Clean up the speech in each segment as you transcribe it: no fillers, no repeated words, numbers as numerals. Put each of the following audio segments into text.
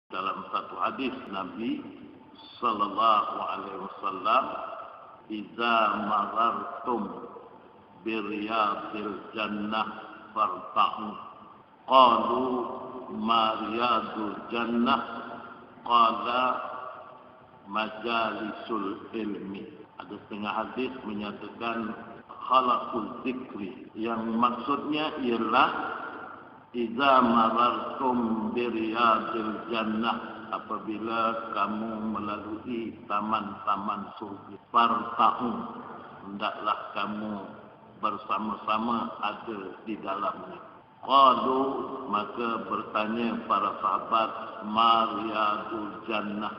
Dalam satu hadis Nabi sallallahu alaihi wasallam, "Idza marartum biriyadil jannah farta'u." Qalu ma riyadul jannah? Qala majalisul ilmi. Ada setengah hadis menyatakan khalaqul zikri, yang maksudnya ialah idza marartum biriyadil jannah, apabila kamu melalui taman-taman surga, farta'u, hendaklah kamu bersama-sama ada di dalamnya. Qalu, maka bertanya para sahabat, ma riyadul jannah,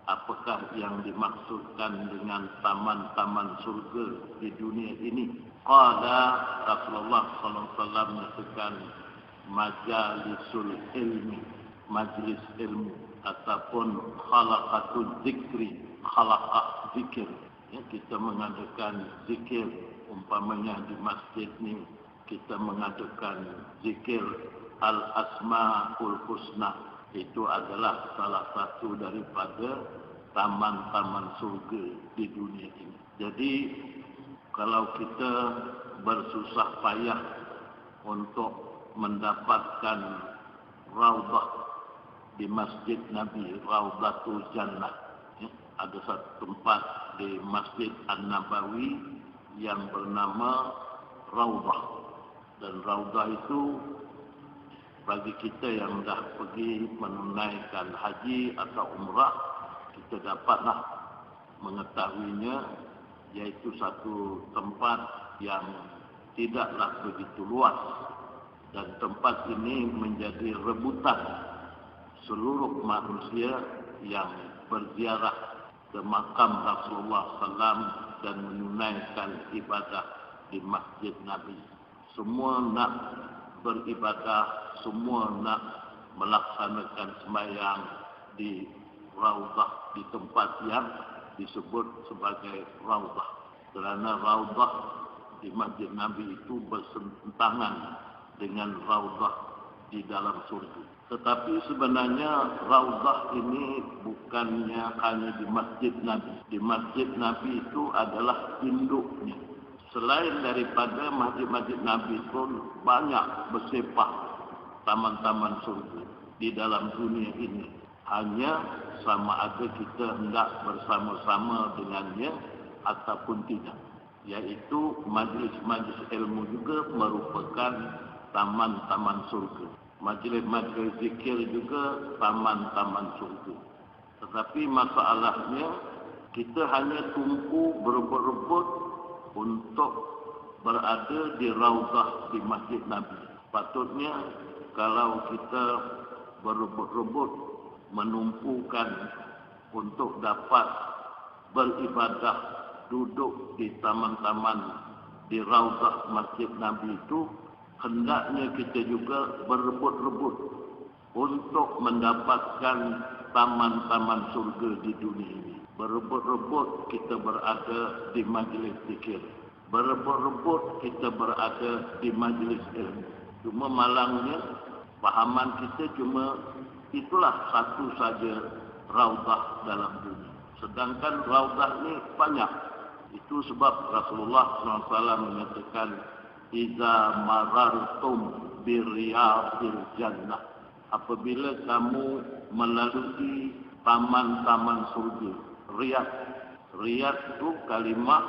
apakah yang dimaksudkan dengan taman-taman surga di dunia ini? Qala, Rasulullah SAW menyatakan majalisul ilmi, majlis ilmu, ataupun khalaqatul zikri, khalaqah zikir. Ya, kita mengadakan zikir, umpamanya di masjid ni kita mengadakan zikir al-asmaul husna. Itu adalah salah satu daripada taman-taman surga di dunia ini. Jadi kalau kita bersusah payah untuk mendapatkan raudhah di Masjid Nabi, Raudhatul Jannah, ya, ada satu tempat di Masjid An-Nabawi yang bernama Raudhah. Dan Raudhah itu bagi kita yang dah pergi menunaikan haji atau umrah, kita dapatlah mengetahuinya, yaitu satu tempat yang tidaklah begitu luas, dan tempat ini menjadi rebutan seluruh manusia yang berziarah ke makam Rasulullah SAW dan menunaikan ibadah di Masjid Nabi. Semua nak beribadah, semua nak melaksanakan sembahyang di Raudhah, di tempat yang disebut sebagai Raudhah. Kerana Raudhah di Masjid Nabi itu bersentangan dengan Raudhah di dalam surga. Tetapi sebenarnya Raudhah ini bukannya hanya di Masjid Nabi. Di Masjid Nabi itu adalah induknya. Selain daripada masjid-masjid Nabi pun banyak bersepah taman-taman surga di dalam dunia ini. Hanya sama ada kita hendak bersama-sama dengannya ataupun tidak. Yaitu majlis-majlis ilmu juga merupakan taman-taman surga. Majlis-majlis zikir juga taman-taman surga. Tetapi masalahnya kita hanya tumpu berebut-rebut untuk berada di Raudhah di Masjid Nabi. Patutnya kalau kita berebut-rebut menumpukan untuk dapat beribadah, duduk di taman-taman di Raudhah Masjid Nabi itu, hendaknya kita juga berebut-rebut untuk mendapatkan taman-taman surga di dunia ini. Berebut-rebut kita berada di majlis zikir. Berebut-rebut kita berada di majlis ilmu. Cuma malangnya, fahaman kita cuma itulah satu saja Raudhah dalam dunia. Sedangkan Raudhah ni banyak. Itu sebab Rasulullah SAW menyatakan, "Iza marartum biriyadil jannah." Apabila kamu melalui taman-taman surga. Riyad. Riyad itu kalimah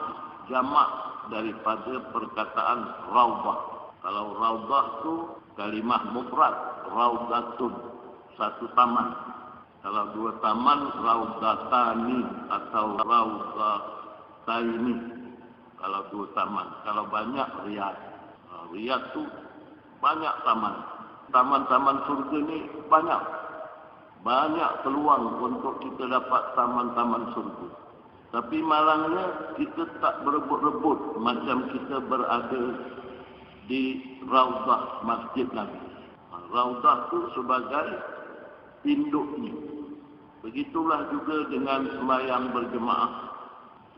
jamak daripada perkataan Raudhah. Kalau Raudhah itu kalimah mufrad, Raudhatun, satu taman. Kalau dua taman, Raudhatani atau Raudhataini. Kalau dua taman. Kalau banyak, Riyad. Riyad itu banyak taman. Taman-taman surga ini banyak. Banyak peluang untuk kita dapat taman-taman surga. Tapi malangnya kita tak berebut-rebut macam kita berada di Raudhah Masjid Nabi. Raudhah itu sebagai induknya. Begitulah juga dengan sembahyang berjemaah.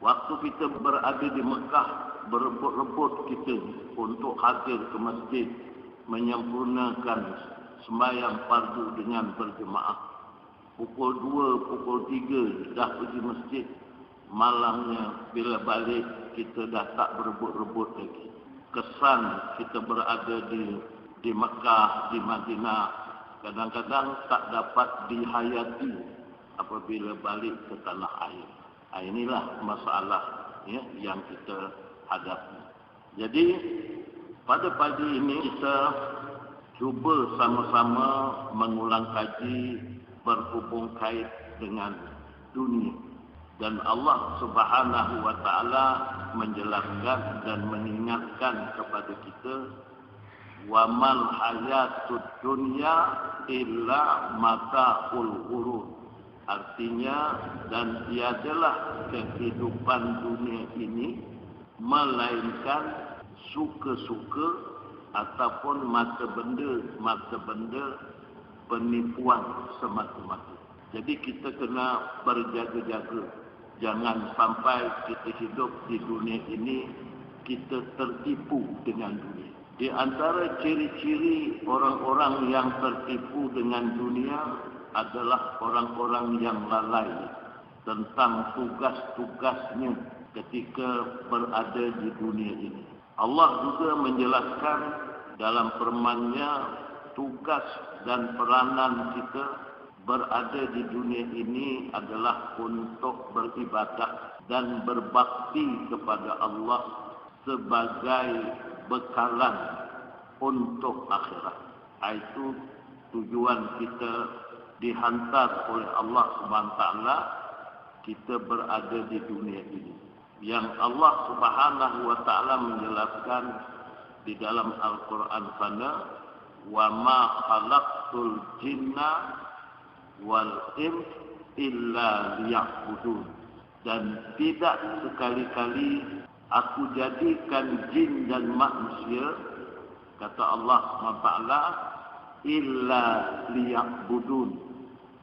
Waktu kita berada di Mekah, berebut-rebut kita untuk hadir ke masjid, menyempurnakan sembahyang fardu dengan berjemaah. pukul 2, pukul 3 dah pergi masjid. Malangnya bila balik kita dah tak berebut-rebut lagi. Kesan kita berada di Mekah, di Madinah, kadang-kadang tak dapat dihayati apabila balik ke tanah air. Inilah masalah ya, yang kita hadapi. Jadi pada pagi ini kita cuba sama-sama mengulang kaji berhubung kait dengan dunia. Dan Allah Subhanahu wa taala menjelaskan dan mengingatkan kepada kita, wa mal hayatud dunya illa mata'ul ghurur. Artinya, dan tiadalah kehidupan dunia ini melainkan suka-suka ataupun mata benda penipuan semata-mata. Jadi kita kena berjaga-jaga. Jangan sampai kita hidup di dunia ini kita tertipu dengan dunia. Di antara ciri-ciri orang-orang yang tertipu dengan dunia adalah orang-orang yang lalai tentang tugas-tugasnya ketika berada di dunia ini. Allah juga menjelaskan dalam firman-Nya tugas dan peranan kita berada di dunia ini adalah untuk beribadah dan berbakti kepada Allah sebagai bekalan untuk akhirat. Itu tujuan kita dihantar oleh Allah SWT, kita berada di dunia ini. Yang Allah Subhanahu wa taala menjelaskan di dalam Al-Quran sana, wa ma khalaqtul jinna wal ins illa liya'budun. Dan tidak sekali-kali aku jadikan jin dan manusia, kata Allah SWT, illa liya'budun,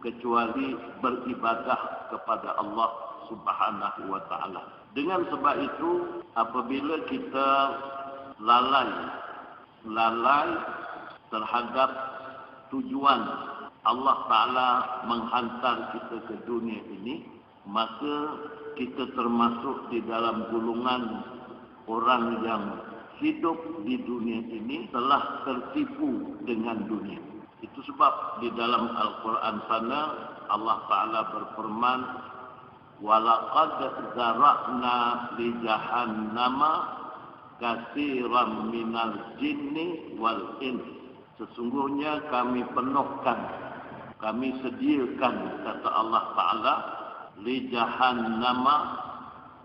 kecuali beribadah kepada Allah Subhanahu wa taala. Dengan sebab itu, apabila kita lalai terhadap tujuan Allah Ta'ala menghantar kita ke dunia ini, maka kita termasuk di dalam golongan orang yang hidup di dunia ini telah tertipu dengan dunia. Itu sebab di dalam Al-Quran sana Allah Ta'ala berfirman, وَلَقَدْ زَرَعْنَا لِجَهَنَّمَ كَثِيرًا مِنَ الْجِنِّ وَالْإِنسِ. Sesungguhnya kami penuhkan, kami sediakan, kata Allah Ta'ala, li jahannama,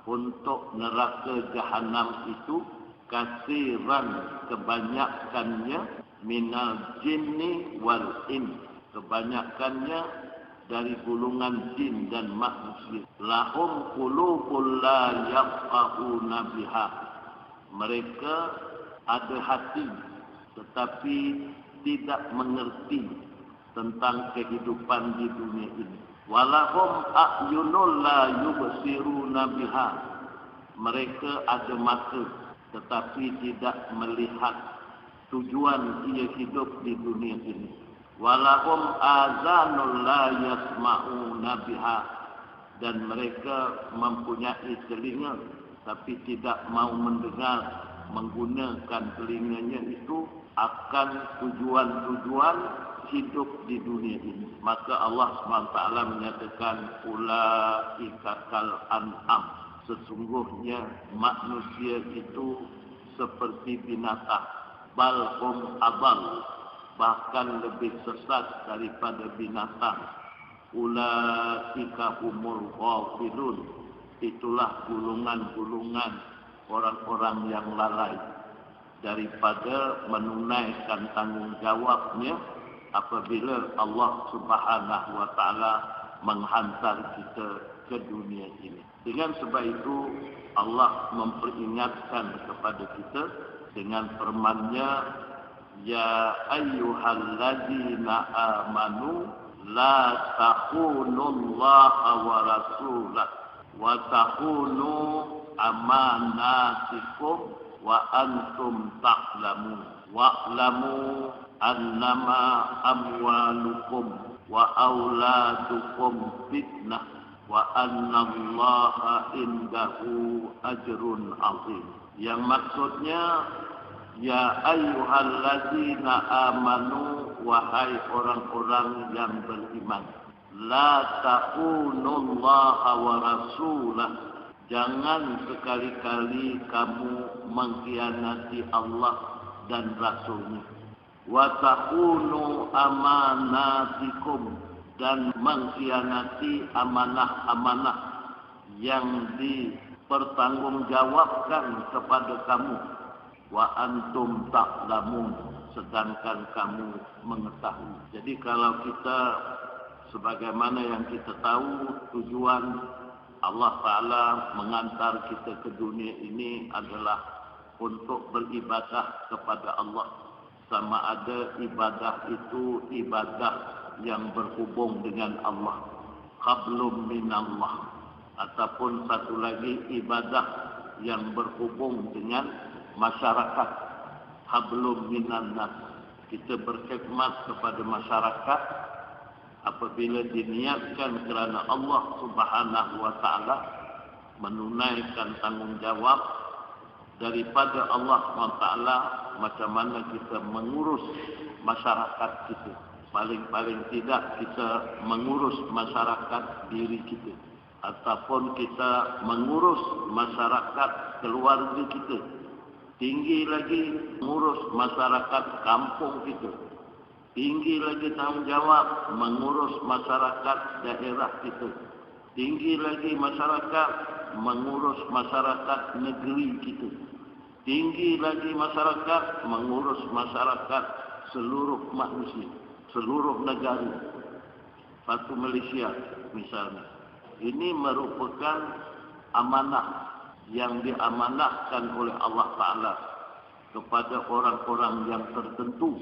untuk neraka jahanam itu, kasiran, kebanyakannya, minal jinni wal ins, kebanyakannya dari golongan jin dan manusia. Lahum qulubun la yafqahuna biha. Mereka ada hati tetapi tidak mengerti tentang kehidupan di dunia ini. Walahum a'yunul la yubsiruna biha. Mereka ada mata tetapi tidak melihat tujuan ia hidup di dunia ini. Walahum azanul la yasma'una biha. Dan mereka mempunyai telinga tapi tidak mau mendengar, menggunakan telinganya itu akan tujuan-tujuan hidup di dunia ini. Maka Allah SWT menyatakan, ulaika kal an'am, sesungguhnya manusia itu seperti binatang, bal hum adall, bahkan lebih sesat daripada binatang. Ulaika humul ghafilun, itulah golongan-golongan orang-orang yang lalai daripada menunaikan tanggungjawabnya apabila Allah Subhanahu wa taala menghantar kita ke dunia ini. Dengan sebab itu Allah memperingatkan kepada kita dengan firman-Nya, ya ayyuhalladzina amanu la taqunullaha wa rasulahu wa taqunu amanatikum wa antum ta'lamun wa'lamu annama amwalukum wa auladukum fitnah wa annallaha indahu ajrun azim. Yang maksudnya, ya ayyuhalladzina amanu, wahai orang-orang yang beriman, la taqunullaha wa rasulah, jangan sekali-kali kamu mengkhianati Allah dan Rasulnya. Wa taqunu amanatikum, dan mengkhianati amanah-amanah yang dipertanggungjawabkan kepada kamu. Wa antum ta'lamun, sedangkan kamu mengetahui. Jadi kalau kita, sebagaimana yang kita tahu, tujuan Allah Ta'ala mengantar kita ke dunia ini adalah untuk beribadah kepada Allah. Sama ada ibadah itu ibadah yang berhubung dengan Allah, hablum minallah, ataupun satu lagi ibadah yang berhubung dengan masyarakat, hablum minannas. Kita berkhidmat kepada masyarakat apabila diniatkan kerana Allah Subhanahu wa Ta'ala, menunaikan tanggungjawab daripada Allah SWT, macam mana kita mengurus masyarakat kita. Paling-paling tidak kita mengurus masyarakat diri kita, ataupun kita mengurus masyarakat keluarga kita. Tinggi lagi mengurus masyarakat kampung kita. Tinggi lagi tanggungjawab mengurus masyarakat daerah kita. Tinggi lagi masyarakat mengurus masyarakat negeri kita. Tinggi lagi masyarakat mengurus masyarakat seluruh manusia, seluruh negara. Satu Malaysia misalnya. Ini merupakan amanah yang diamanahkan oleh Allah Ta'ala kepada orang-orang yang tertentu,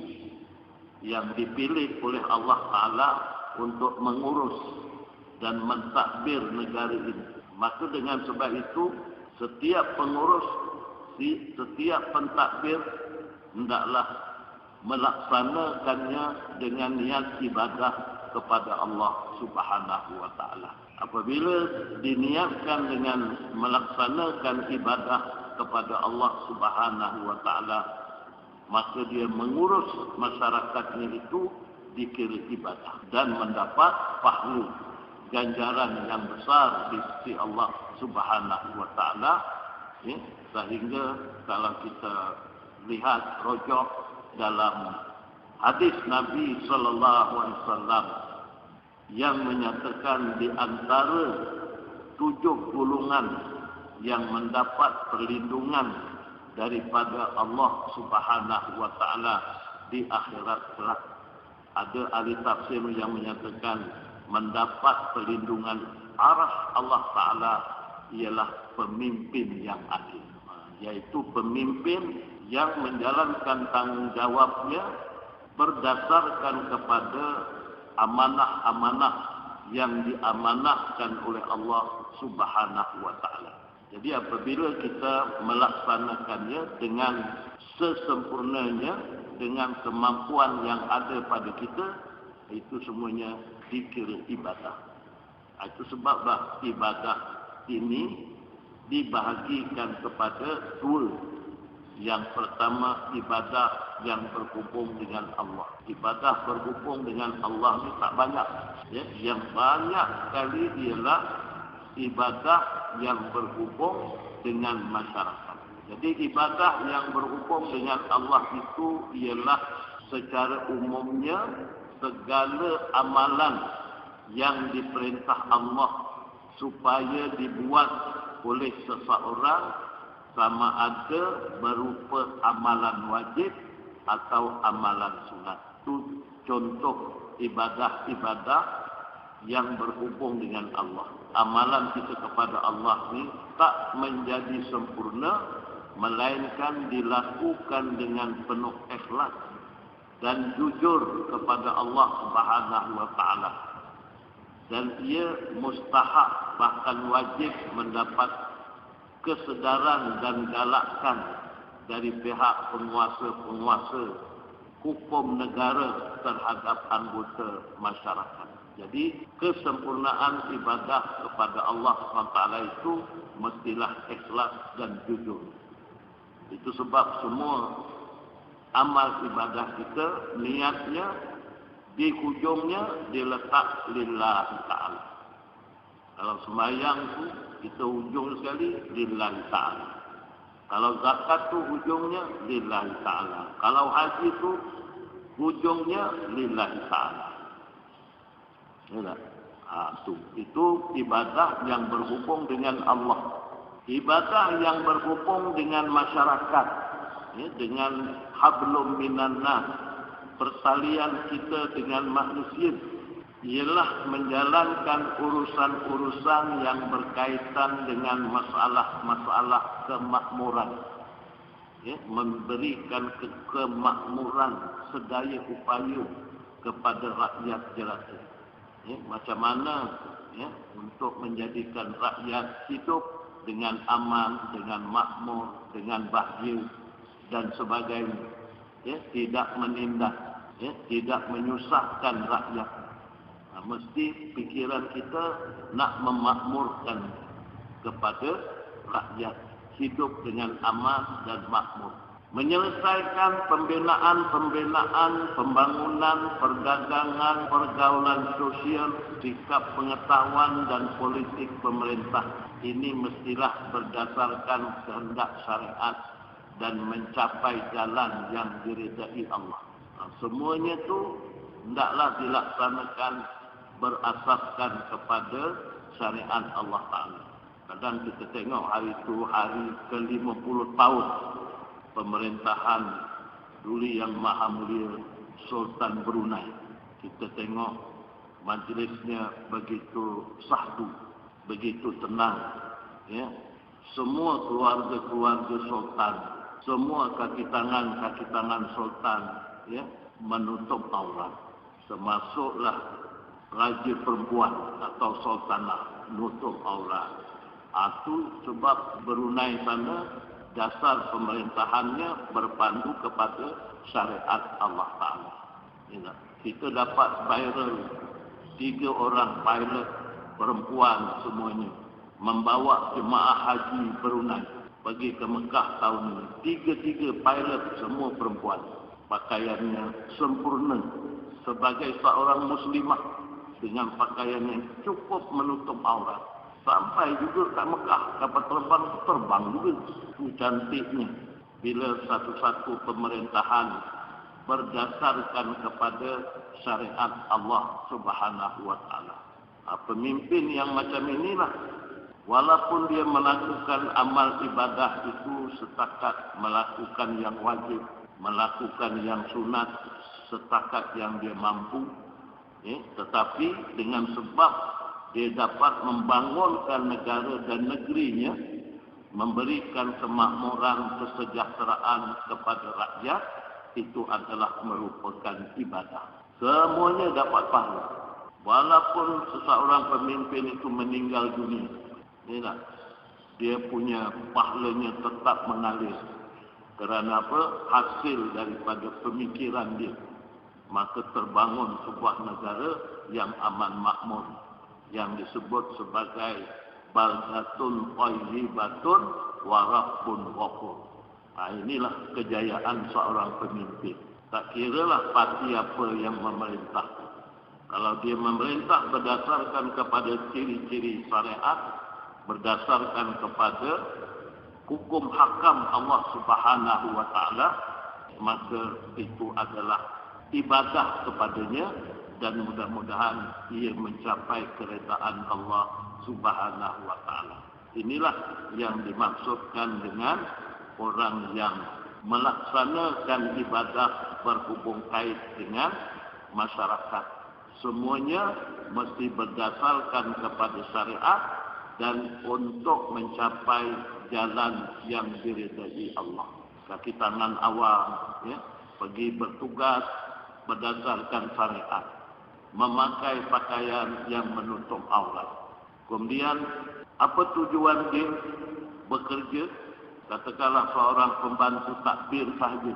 yang dipilih oleh Allah Ta'ala untuk mengurus dan mentadbir negara ini. Maka dengan sebab itu, setiap pengurus, setiap pentadbir hendaklah melaksanakannya dengan niat ibadah kepada Allah Subhanahu wa Ta'ala. Apabila diniatkan dengan melaksanakan ibadah kepada Allah Subhanahu wa Ta'ala, maka dia mengurus masyarakatnya itu dikira ibadah dan mendapat pahala, ganjaran yang besar di sisi Allah Subhanahu wa Ta'ala. Sehingga kalau kita lihat rojok dalam hadis Nabi sallallahu alaihi wasallam yang menyatakan di antara 7 golongan yang mendapat perlindungan daripada Allah Subhanahu wa Ta'ala di akhirat kelak, ada ahli tafsir yang menyatakan mendapat perlindungan arah Allah Ta'ala ialah pemimpin yang adil, yaitu pemimpin yang menjalankan tanggungjawabnya berdasarkan kepada amanah-amanah yang diamanahkan oleh Allah Subhanahu wa Ta'ala. Jadi apabila kita melaksanakannya dengan sesempurnanya, dengan kemampuan yang ada pada kita, itu semuanya dikira ibadah. Itu sebablah ibadah ini dibahagikan kepada 2. Yang pertama, ibadah yang berhubung dengan Allah. Ibadah berhubung dengan Allah ini tak banyak. Ya, yang banyak kali ialah ibadah yang berhubung dengan masyarakat. Jadi ibadah yang berhubung dengan Allah itu ialah secara umumnya segala amalan yang diperintah Allah supaya dibuat oleh seseorang, sama ada berupa amalan wajib atau amalan sunat. Itu contoh ibadah-ibadah yang berhubung dengan Allah. Amalan kita kepada Allah ini tak menjadi sempurna, melainkan dilakukan dengan penuh ikhlas dan jujur kepada Allah Subhanahu wa Ta'ala. Dan ia mustahak, bahkan wajib mendapat kesedaran dan galakan dari pihak penguasa-penguasa hukum negara terhadap anggota masyarakat. Jadi kesempurnaan ibadah kepada Allah SWT itu mestilah ikhlas dan jujur. Itu sebab semua amal ibadah kita niatnya di hujungnya diletak lillahi ta'ala. Kalau sembahyang tu kita hujung sekali lillahi ta'ala. Kalau zakat tu hujungnya lillahi ta'ala. Kalau haji tu hujungnya lillahi ta'ala. Ya, itu ibadah yang berhubung dengan Allah. Ibadah yang berhubung dengan masyarakat, ya, dengan hablum minan nas, persalian kita dengan manusia, ialah menjalankan urusan-urusan yang berkaitan dengan masalah-masalah kemakmuran. Ya, memberikan kemakmuran sedaya upaya kepada rakyat jelata. Ya, macam mana ya, untuk menjadikan rakyat hidup dengan aman, dengan makmur, dengan bahagia dan sebagainya. Ya, tidak menindas, ya, tidak menyusahkan rakyat. Mesti pikiran kita nak memakmurkan kepada rakyat, hidup dengan aman dan makmur. Menyelesaikan pembinaan, pembangunan, perdagangan, pergaulan sosial, sikap pengetahuan dan politik pemerintah. Ini mestilah berdasarkan kehendak syariat dan mencapai jalan yang diridai Allah. Semuanya itu hendaklah dilaksanakan berasaskan kepada syariat Allah Ta'ala. Kadang kita tengok hari itu hari ke-50 tahun pemerintahan Duli Yang Maha Mulia Sultan Brunei. Kita tengok majlisnya begitu sahdu, begitu tenang. Ya. Semua keluarga-keluarga Sultan, semua kaki tangan Sultan, ya, menutup aurat. Termasuklah raja perempuan atau sultanah menutup aurat. Itu sebab Brunei sana dasar pemerintahannya berpandu kepada syariat Allah Ta'ala. Kita dapat viral 3 orang pilot perempuan semuanya membawa jemaah haji Brunei pergi ke Mekah tahun ini. 3 pilot semua perempuan. Pakaiannya sempurna sebagai seorang muslimah dengan pakaian yang cukup menutup aurat. Sampai juga kat Mekah, kapal terbang juga. Itu cantiknya. Bila satu-satu pemerintahan berdasarkan kepada syariat Allah Subhanahu wa Ta'ala. Pemimpin yang macam inilah, walaupun dia melakukan amal ibadah itu setakat melakukan yang wajib, melakukan yang sunat setakat yang dia mampu, tetapi dengan sebab dia dapat membangunkan negara dan negerinya, memberikan kemakmuran, kesejahteraan kepada rakyat, itu adalah merupakan ibadah. Semuanya dapat pahala. Walaupun seseorang pemimpin itu meninggal dunia, dia punya pahalanya tetap mengalir. Kerana apa? Hasil daripada pemikiran dia. Maka terbangun sebuah negara yang aman makmur, yang disebut sebagai baldatun thayyibatun wa rabbun ghafur. Inilah kejayaan seorang pemimpin. Tak kiralah parti apa yang memerintah. Kalau dia memerintah berdasarkan kepada ciri-ciri syariat, berdasarkan kepada hukum hakam Allah Subhanahu wa Ta'ala, maka itu adalah ibadah kepadanya. Dan mudah-mudahan ia mencapai keredaan Allah Subhanahu wa Ta'ala. Inilah yang dimaksudkan dengan orang yang melaksanakan ibadah berhubung kait dengan masyarakat. Semuanya mesti berdasarkan kepada syariat dan untuk mencapai jalan yang diridai Allah. Kaki tangan awam, ya, pergi bertugas berdasarkan syariat, memakai pakaian yang menutup aurat. Kemudian, apa tujuan dia bekerja? Katakanlah seorang pembantu takbir sahaja.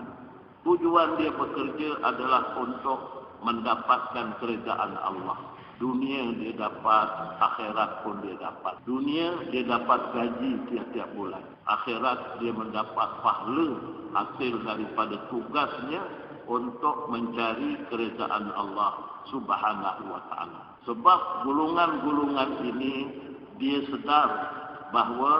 Tujuan dia bekerja adalah untuk mendapatkan kerajaan Allah. Dunia dia dapat, akhirat pun dia dapat. Dunia dia dapat gaji tiap-tiap bulan. Akhirat dia mendapat pahala hasil daripada tugasnya untuk mencari kerajaan Allah Subhanahu wa taala. Sebab golongan-golongan ini dia sedar bahawa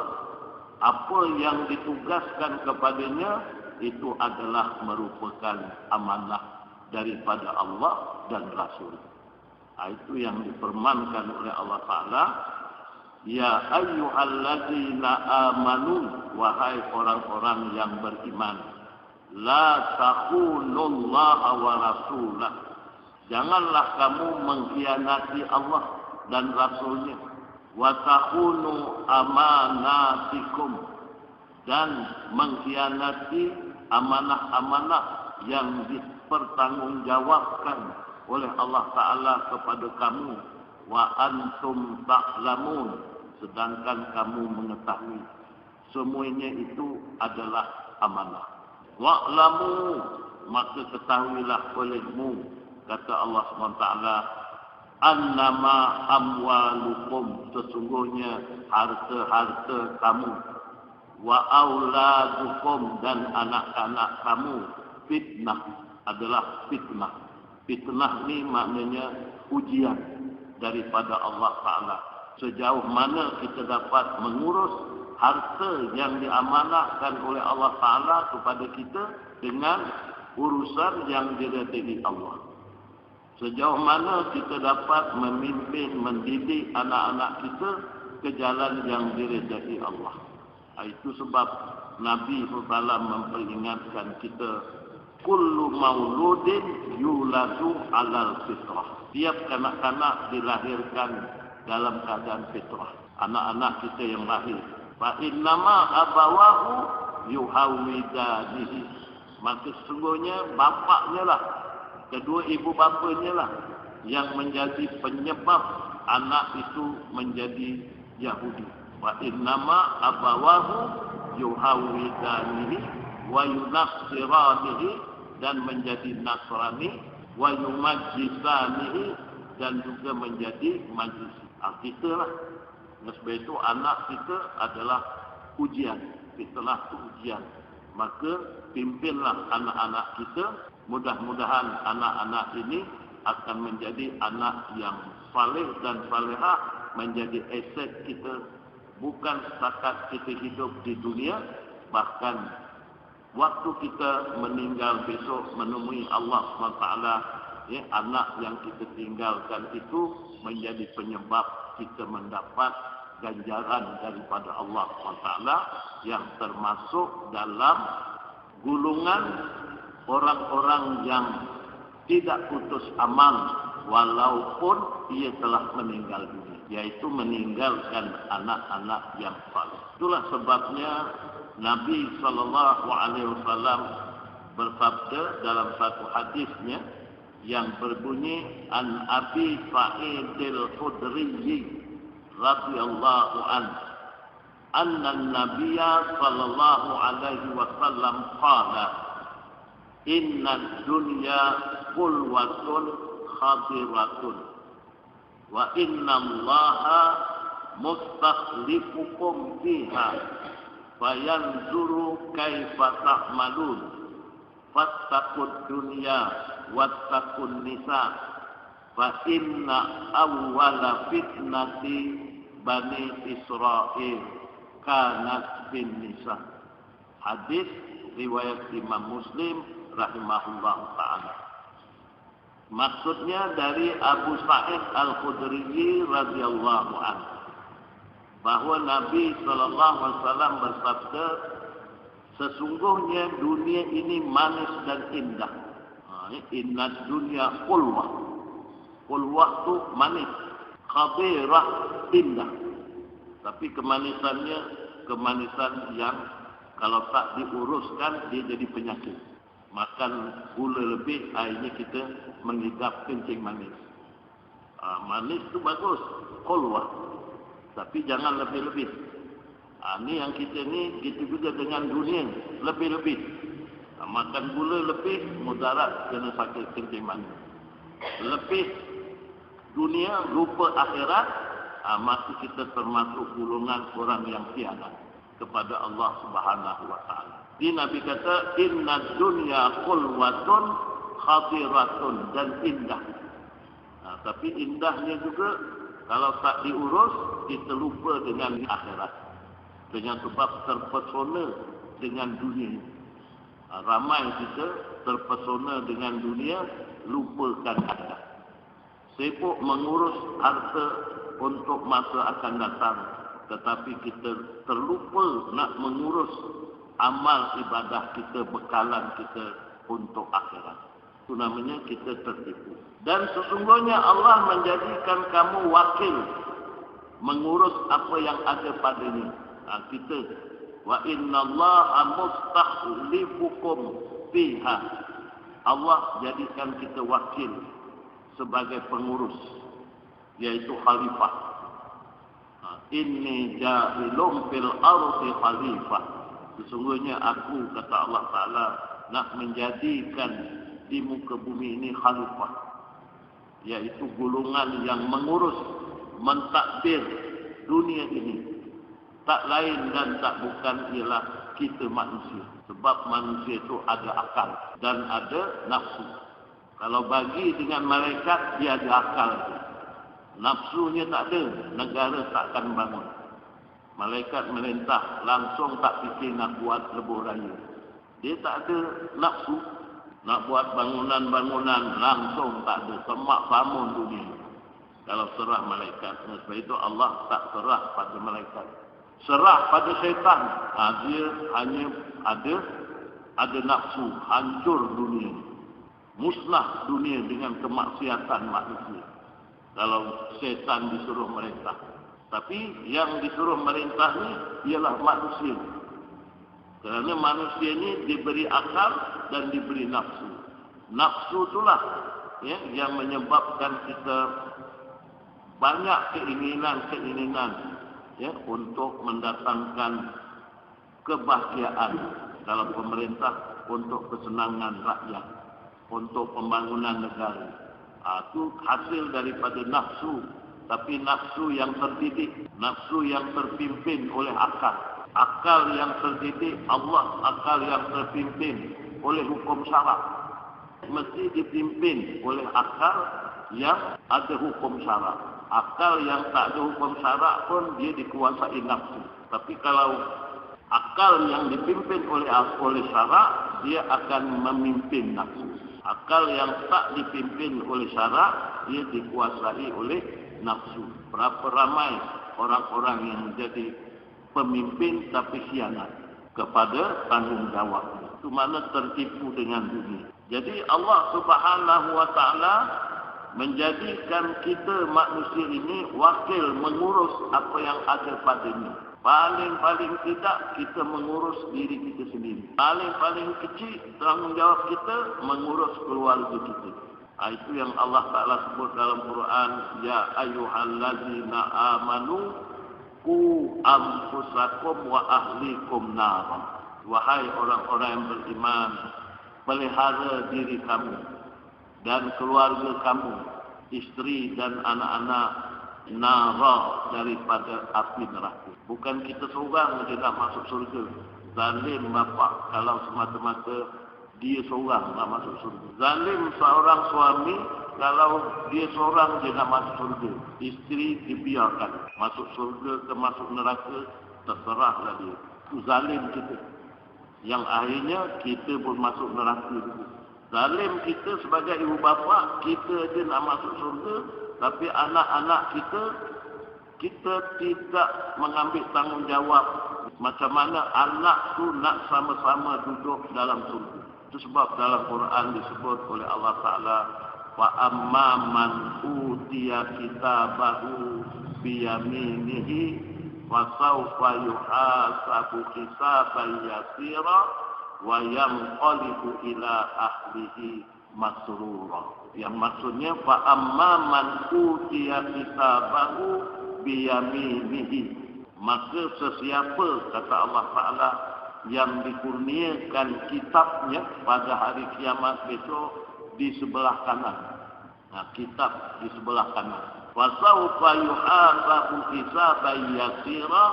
apa yang ditugaskan kepadanya itu adalah merupakan amanah daripada Allah dan Rasul. Itu yang dipermankan oleh Allah Ta'ala. Ya ayyuhalladzina amanu, wahai orang-orang yang beriman, la takhunullaha wa rasulah. Janganlah kamu mengkhianati Allah dan Rasulnya. Wa takhunu amanatikum, dan mengkhianati amanah-amanah yang dipertanggungjawabkan oleh Allah Ta'ala kepada kamu. Wa antum ta'lamun, sedangkan kamu mengetahui semuanya itu adalah amanah. Wa'lamu, maka ketahuilah olehmu, kata Allah SWT, annama amwalukum, sesungguhnya harta-harta kamu, wa auladukum, dan anak-anak kamu, fitnah, adalah fitnah. Fitnah ni maknanya ujian daripada Allah Ta'ala. Sejauh mana kita dapat mengurus harta yang diamanahkan oleh Allah Ta'ala kepada kita dengan urusan yang diridai Allah. Sejauh mana kita dapat memimpin, mendidik anak-anak kita ke jalan yang diridai Allah. Itu sebab Nabi SAW memperingatkan kita, kullu mauludin yuladu alal fitrah. Tiap kanak-kanak dilahirkan dalam keadaan fitrah. Anak-anak kita yang lahir. Fa innama abawahu yuhawidanihi. Maka sesungguhnya bapaknya lah, kedua ibu bapanya lah yang menjadi penyebab anak itu menjadi Yahudi. Fa innama abawahu yuhawidanihi wa yunaksiranihi, dan menjadi Nasrani, wa yumajjisanihi, dan juga menjadi Majusi. Kita lah. Sebab itu anak kita adalah ujian. Itulah ujian. Maka pimpinlah anak-anak kita. Mudah-mudahan anak-anak ini akan menjadi anak yang saleh dan salehah, menjadi aset kita. Bukan setakat kita hidup di dunia, bahkan waktu kita meninggal besok menemui Allah SWT, anak yang kita tinggalkan itu menjadi penyebab kita mendapat ganjaran daripada Allah SWT, yang termasuk dalam golongan orang-orang yang tidak putus amal walaupun ia telah meninggal dunia, yaitu meninggalkan anak-anak yang saleh. Itulah sebabnya Nabi SAW bersabda dalam satu hadisnya yang berbunyi, an Abi Sa'idil Khudri radhiyallahu anhu, anna an-nabiyya sallallahu alaihi wasallam qala, inna dunya qulwatun khadiratun wa inna Allaha mustakhlifukum fiha fayanzuru kaifa ta'malun fattaqud dunya wattaqun nisa fa inna awwala fitnati bani Israil kanat bin nisa. Hadis riwayat Imam Muslim rahimahullah ta'ala. Maksudnya dari Abu Sa'id Al-Khudri radhiyallahu anhu, bahwa Nabi SAW bersabda, sesungguhnya dunia ini manis dan indah. Inna dunia qulwah. Qulwah itu manis. Khabirah, indah. Tapi kemanisannya, kemanisan yang kalau tak diuruskan, dia jadi penyakit. Makan gula lebih, akhirnya kita mengidap kencing manis. Manis itu bagus, qulwah. Tapi jangan lebih-lebih. Ini yang kita ni, gitu juga dengan dunia, lebih-lebih. Makan gula lebih mudarat kena sakit kencing manis. Lebih dunia lupa akhirat, maka kita termasuk golongan orang yang khianat kepada Allah Subhanahu wa taala. Di Nabi kata inna dunya khulwatun khadiratun, dan indah. Tapi indahnya juga kalau tak diurus kita lupa dengan akhirat. Dengan sebab terpesona dengan dunia. Ramai kita terpesona dengan dunia, lupakan akhirat. Sibuk mengurus harta untuk masa akan datang, tetapi kita terlupa nak mengurus amal ibadah kita, bekalan kita untuk akhirat. Itu namanya kita tertipu. Dan sesungguhnya Allah menjadikan kamu wakil mengurus apa yang ada padanya. Kita wa innallaha mustakhlifukum fiha. Allah jadikan kita wakil sebagai pengurus, yaitu khalifah. Inni ja'ilum fil ardi khalifah. Sesungguhnya aku, kata Allah Ta'ala, nak menjadikan di muka bumi ini khalifah, yaitu golongan yang mengurus, mentadbir dunia ini. Tak lain dan tak bukan ialah kita manusia. Sebab manusia itu ada akal dan ada nafsu. Kalau bagi dengan malaikat, dia ada akal. Nafsunya tak ada, negara takkan bangun. Malaikat merintah, langsung tak fikir nak buat lebuh raya. Dia tak ada nafsu. Nak buat bangunan-bangunan, langsung tak ada. Semak bangun dunia. Kalau serah malaikat. Sebab itu Allah tak serah pada malaikat. Serah pada syaitan. Dia hanya ada nafsu, hancur dunia. Musnah dunia dengan kemaksiatan manusia. Kalau syaitan disuruh merintah. Tapi yang disuruh merintah ni ialah manusia. Kerana manusia ni diberi akal dan diberi nafsu. Nafsu itulah yang menyebabkan kita banyak keinginan untuk mendatangkan kebahagiaan dalam pemerintah, untuk kesenangan rakyat, untuk pembangunan negara. Itu hasil daripada nafsu, tapi nafsu yang terdidik, nafsu yang terpimpin oleh akal. Akal yang terdidik Allah, akal yang terpimpin oleh hukum syarak. Mesti dipimpin oleh akal yang ada hukum syarak. Akal yang tak ada hukum syarak pun dia dikuasai nafsu. Tapi kalau akal yang dipimpin oleh syarak, dia akan memimpin nafsu. Akal yang tak dipimpin oleh syarak, dia dikuasai oleh nafsu. Berapa ramai orang-orang yang menjadi pemimpin tapi khianat kepada tanggungjawab. Itu mana tertipu dengan dunia. Jadi Allah Subhanahu wa taala menjadikan kita manusia ini wakil mengurus apa yang ada padanya. Paling tidak kita mengurus diri kita sendiri. Paling kecil tanggungjawab kita mengurus keluarga kita. Itu yang Allah Ta'ala sebut dalam Quran. Ya ayyuhallazina amanu qu anfusakum wa ahlikum nara. Wahai orang-orang yang beriman, pelihara diri kamu dan keluarga kamu, isteri dan anak-anak, nara, daripada api neraka. Bukan kita seorang je nak masuk surga. Zalim bapa kalau semata-mata dia seorang nak masuk surga. Zalim seorang suami kalau dia seorang je nak masuk surga. Isteri dibiarkan masuk surga ke masuk neraka, terserahlah dia. Itu zalim kita. Yang akhirnya kita pun masuk neraka juga. Zalim kita sebagai ibu bapa, kita je nak masuk surga, tapi anak-anak kita tidak mengambil tanggungjawab. Macam mana anak tu nak sama-sama duduk dalam surga. Itu sebab dalam Quran disebut oleh Allah Ta'ala, wa amma man utiya kitabahu biyaminihi wa sawfa yuhasabu hisaban yasira wa yanqalibu ila ahlihi masrura. Yang maksudnya fa amma man utiya kitabahu biyaminihi, maka sesiapa, kata Allah Ta'ala, yang dikurniakan kitabnya pada hari kiamat besok di sebelah kanan. Nah, kitab di sebelah kanan. Fasawfa yuhasabu hisaban yasira,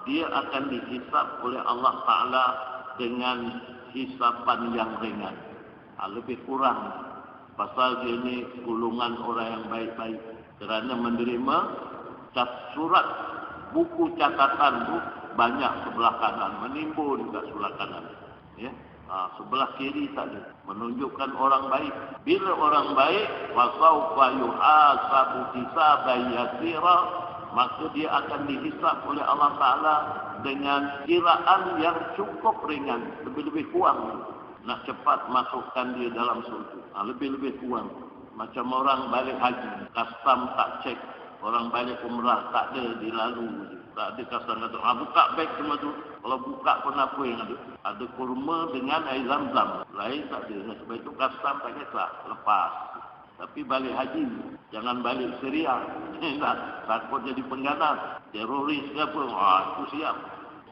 dia akan dihisab oleh Allah Ta'ala dengan hisaban yang ringan. Lebih kurang. Pasal dia ni golongan orang yang baik-baik. Kerana menerima surat buku catatan tu banyak sebelah kanan. Menimbun kat sebelah kanan. Ya. Sebelah kiri tak ada. Menunjukkan orang baik. Bila orang baik, fasawfa yuhasabu hisaban yasira, maka dia akan dihisab oleh Allah Ta'ala dengan kiraan yang cukup ringan. Lebih-lebih kurang. Nak cepat masukkan dia dalam surga. Lebih-lebih kurang. Macam orang balik haji. Custom tak cek. Orang balik umrah tak ada, dilalu. Tak ada custom kata, buka beg semua tu. Kalau buka pun apa yang ada? Ada kurma dengan air zam-zam. Lain tak ada. Sebab itu custom tak kisah. Lepas. Tapi balik haji, jangan balik Syria. Takut jadi pengganas, teroris ke apa, itu siap.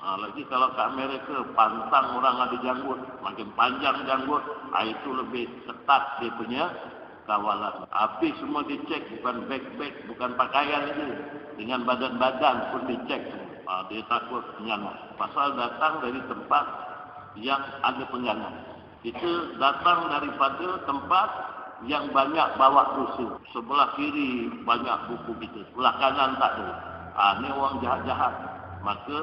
Lagi kalau ke Amerika, pantang orang ada janggut, makin panjang janggut, itu lebih ketat dia punya kawalan. Habis semua dicek, bukan beg-beg, bukan pakaian itu. Dengan badan-badan pun dicek semua. Dia takut pengganas. Pasal datang dari tempat yang ada pengganas. Kita datang daripada tempat yang banyak bawa dosa. Sebelah kiri banyak buku kita, sebelah kanan tak ada. Ini orang jahat-jahat. Maka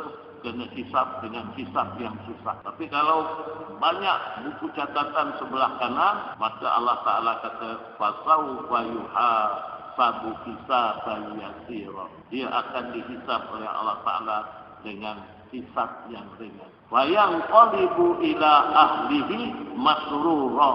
kena hisap dengan hisap yang susah. Tapi kalau banyak buku catatan sebelah kanan, maka Allah Ta'ala kata fasawfa yuhasabu hisaban yasira. Dia akan dihisap oleh Allah Ta'ala dengan hisap yang ringan. Wa yanqalibu ila ahlihi masrura,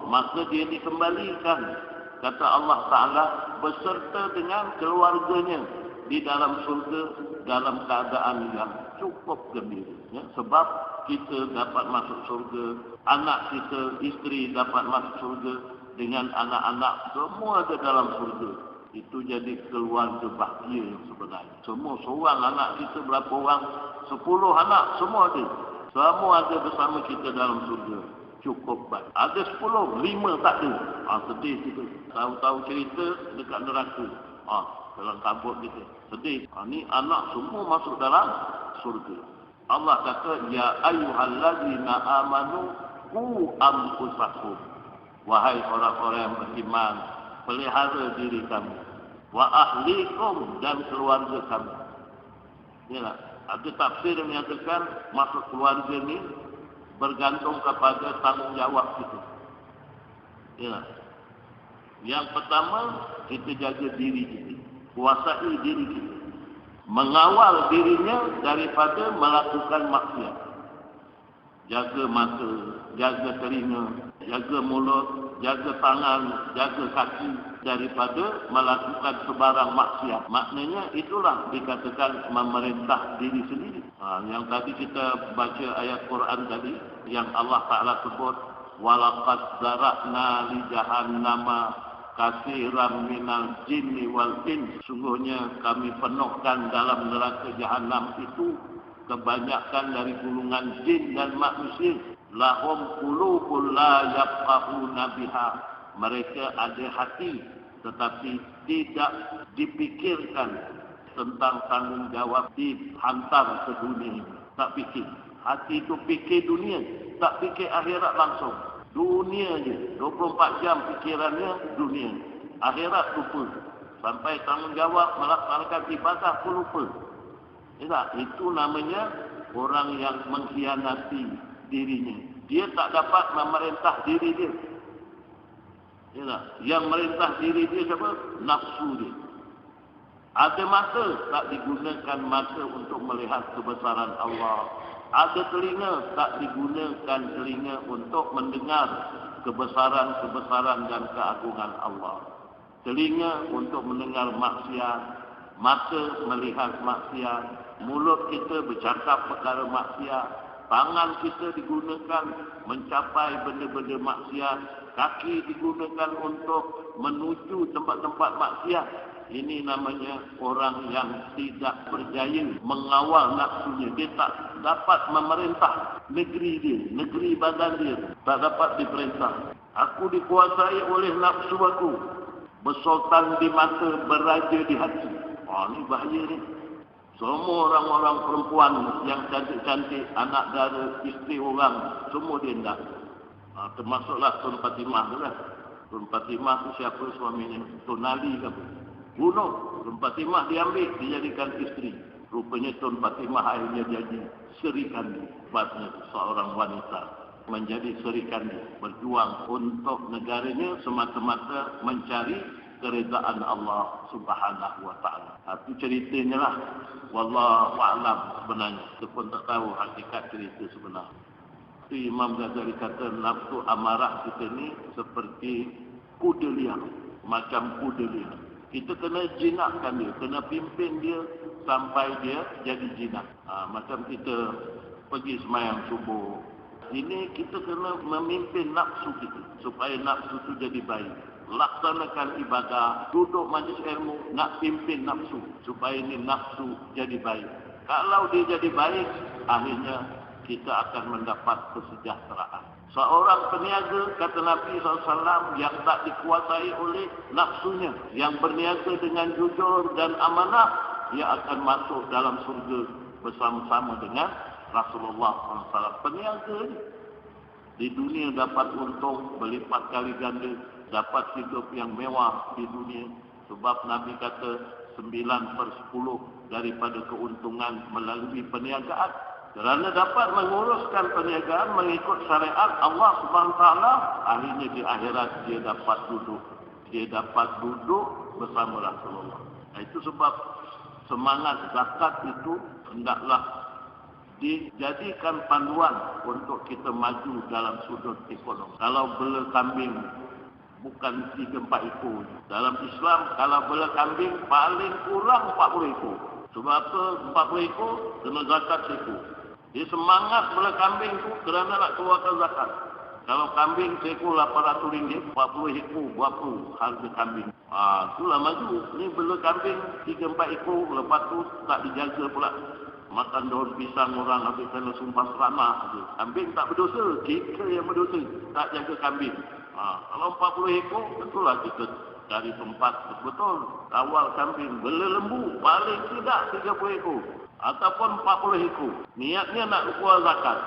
maka dia dikembalikan, kata Allah Ta'ala, beserta dengan keluarganya di dalam surga dalam keadaan yang cukup gembira. Ya, sebab kita dapat masuk surga, anak kita, isteri dapat masuk surga, dengan anak-anak semua ada dalam surga. Itu jadi keluarga bahagia yang sebenarnya. Semua seorang anak kita berapa orang? 10 anak semua ada. Semua ada bersama kita dalam surga. Cukup baik. Ada 10, 5 tak ada. Sedih kita. Tahu-tahu cerita dekat neraka. Dalam kabut kita. Sedih. Ni anak semua masuk dalam surga. Allah kata, ya ayyuhallazina amanu qu anfusakum. Wahai orang-orang yang beriman, pelihara diri kamu. Wa ahlikum, dan keluarga kamu. Inilah. Ada tafsir yang menyatakan masuk keluarga ni bergantung kepada tanggungjawab kita. Inilah. Yang pertama, kita jaga diri kita. Kuasai diri kita. Mengawal dirinya daripada melakukan maksiat. Jaga mata, jaga telinga, jaga mulut, jaga tangan, jaga kaki daripada melakukan sebarang maksiat. Maknanya itulah dikatakan memerintah diri sendiri. Yang tadi kita baca ayat Quran tadi, yang Allah Ta'ala sebut, walaqad zara'na li jahannama kasiran minal jinni wal ins. Sungguhnya kami penuhkan dalam neraka jahanam itu kebanyakan dari golongan jin dan manusia. Lahum qulubun la yafqahuna biha. Mereka ada hati tetapi tidak dipikirkan tentang tanggungjawab, dihantar ke dunia. Tak fikir. Hati itu fikir dunia, tak fikir akhirat langsung. Dunia je, 24 jam fikirannya dunia. Akhirat lupa. Sampai tanggungjawab melaksanakan ibadah pun lupa. Itu namanya orang yang mengkhianati dirinya. Dia tak dapat memerintah diri dia. Yang merintah diri dia siapa? Nafsu dia. Ada mata, tak digunakan mata untuk melihat kebesaran Allah. Ada telinga, tak digunakan telinga untuk mendengar kebesaran-kebesaran dan keagungan Allah. Telinga untuk mendengar maksiat, mata melihat maksiat, mulut kita bercakap perkara maksiat, tangan kita digunakan mencapai benda-benda maksiat, kaki digunakan untuk menuju tempat-tempat maksiat. ini namanya orang yang tidak berjaya mengawal nafsunya. Dia tak dapat memerintah negeri dia, negeri badan dia. Tak dapat diperintah. Aku dikuasai oleh nafsu aku. Bersultan di mata, beraja di hati. Ini bahaya ni. Semua orang-orang perempuan yang cantik-cantik, anak dara, isteri orang, semua dia hendak. Termasuklah Tun Fatimah tu lah. Tun Fatimah tu siapa suaminya? Tun Ali ke apa? Bunuh. Tun Fatimah diambil, dijadikan isteri. Rupanya Tun Fatimah akhirnya jadi Sri Kandi. Sebabnya seorang wanita menjadi Sri Kandi. Berjuang untuk negaranya semata-mata mencari keredaan Allah Subhanahu wa ta'ala. Itu ceritanya lah. Wallahu a'lam sebenarnya. Kita pun tak tahu hakikat cerita sebenar. Itu Imam Ghazali kata nafsu amarah kita ni seperti kuda liar. Macam kuda liar. Kita kena jinakkan dia. Kena pimpin dia sampai dia jadi jinak. Macam kita pergi semayang subuh. Ini kita kena memimpin nafsu kita. Supaya nafsu itu jadi baik. Laksanakan ibadah, duduk majlis ilmu, nak pimpin nafsu supaya ini nafsu jadi baik. Kalau dia jadi baik, akhirnya kita akan mendapat kesejahteraan. Seorang peniaga, kata Nabi SAW, yang tak dikuasai oleh nafsunya, yang berniaga dengan jujur dan amanah, dia akan masuk dalam surga bersama-sama dengan Rasulullah SAW. Peniaga di dunia dapat untung berlipat kali ganda, dapat hidup yang mewah di dunia. Sebab Nabi kata 9/10 daripada keuntungan melalui perniagaan. Kerana dapat menguruskan perniagaan mengikut syariat Allah SWT, akhirnya di akhirat dia dapat duduk. Dia dapat duduk bersama Rasulullah. Itu sebab semangat zakat itu hendaklah dijadikan panduan untuk kita maju dalam sudut ekonomi. Kalau bela kambing bukan 3-4 ekor. Dalam Islam, kalau bela kambing paling kurang 40 ekor. Sebab apa 40 ekor? Kena zakat sekor. Dia semangat bela kambing tu kerana nak keluarkan zakat. Kalau kambing sekor RM800, 40 ekor berapa harga kambing? Itulah maju. Ni bela kambing 3-4 ekor, lepas tu tak dijaga pula. Makan daun pisang orang habis kena sumpah seramah je. Kambing tak berdosa, kita yang berdosa tak jaga kambing. Kalau 40 ekor, tentulah kita cari tempat betul. Kawal kambing, bela lembu, paling tidak 30 ekor. Ataupun 40 ekor. Niatnya nak keluar zakat.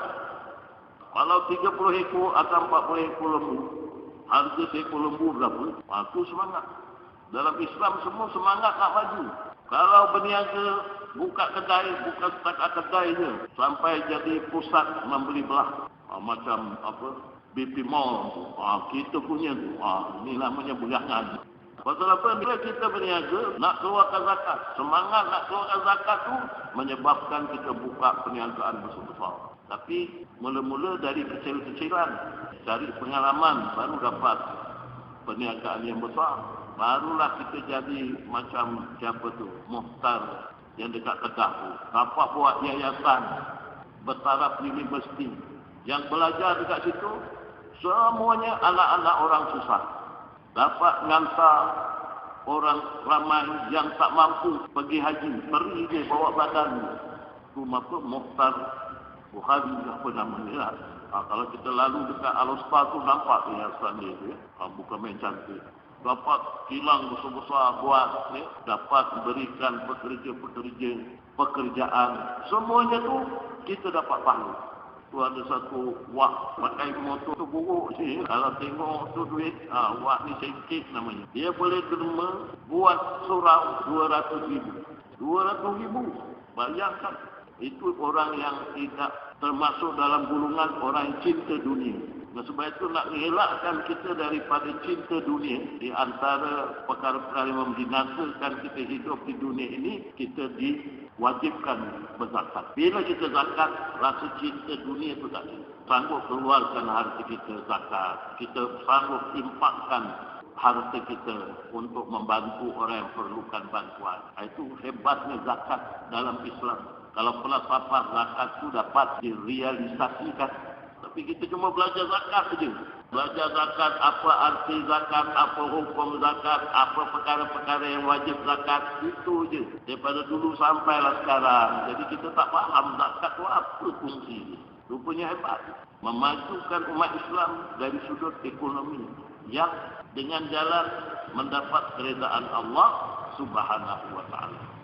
Kalau 30 ekor atau 40 ekor lembu, harga seekor lembu berapa? Itu semangat. Dalam Islam semua semangat nak maju. Kalau berniaga, buka kedai, bukan setakat kedai je. Sampai jadi pusat membeli belah. Macam apa? BP Mall. Kita punya tu. Ini namanya berangan. Pasal apa? Bila kita berniaga, nak keluarkan zakat. Semangat nak keluarkan zakat tu menyebabkan kita buka perniagaan besar-besar. Tapi mula-mula dari kecil-kecilan. Cari pengalaman baru dapat perniagaan yang besar. Barulah kita jadi macam siapa tu? Muhtar yang dekat Kedah tu. Dapat buat yayasan bertaraf universiti. Yang belajar dekat situ, semuanya anak-anak orang susah. Dapat ngantar orang ramai yang tak mampu pergi haji. Pergi dia bawa badan. Itu maka Muhtar Bukhari apa namanya. Kalau kita lalu dekat Al-Usta tu nampak yayasan dia tu. Bukan main cantik. Dapat kilang besar-besar buat ni, dapat berikan pekerjaan. Semuanya tu kita dapat pahala. Tu ada satu wak pakai motor tu buruk sih. Kalau tengok tu duit, wak ni sikit namanya. Dia boleh derma buat surau 200,000. 200,000. Bayangkan. Itu orang yang tidak termasuk dalam golongan orang yang cinta dunia. Nah, sebab itu nak mengelakkan kita daripada cinta dunia, di antara perkara-perkara yang membinasakan kita hidup di dunia ini, kita diwajibkan berzakat. Bila kita zakat, rasa cinta dunia itu tak ada. Sanggup keluarkan harta kita zakat. Kita sanggup impakkan harta kita untuk membantu orang yang perlukan bantuan. Itu hebatnya zakat dalam Islam. Kalau falsafah zakat itu dapat direalisasikan, Tapi kita cuma belajar zakat saja. Belajar zakat, apa arti zakat, apa hukum zakat, apa perkara-perkara yang wajib zakat. Itu je. Daripada dulu sampailah sekarang. Jadi kita tak faham zakat itu apa fungsi. Rupanya hebat. Memajukan umat Islam dari sudut ekonomi. Yang dengan jalan mendapat keredaan Allah Subhanahu wa ta'ala.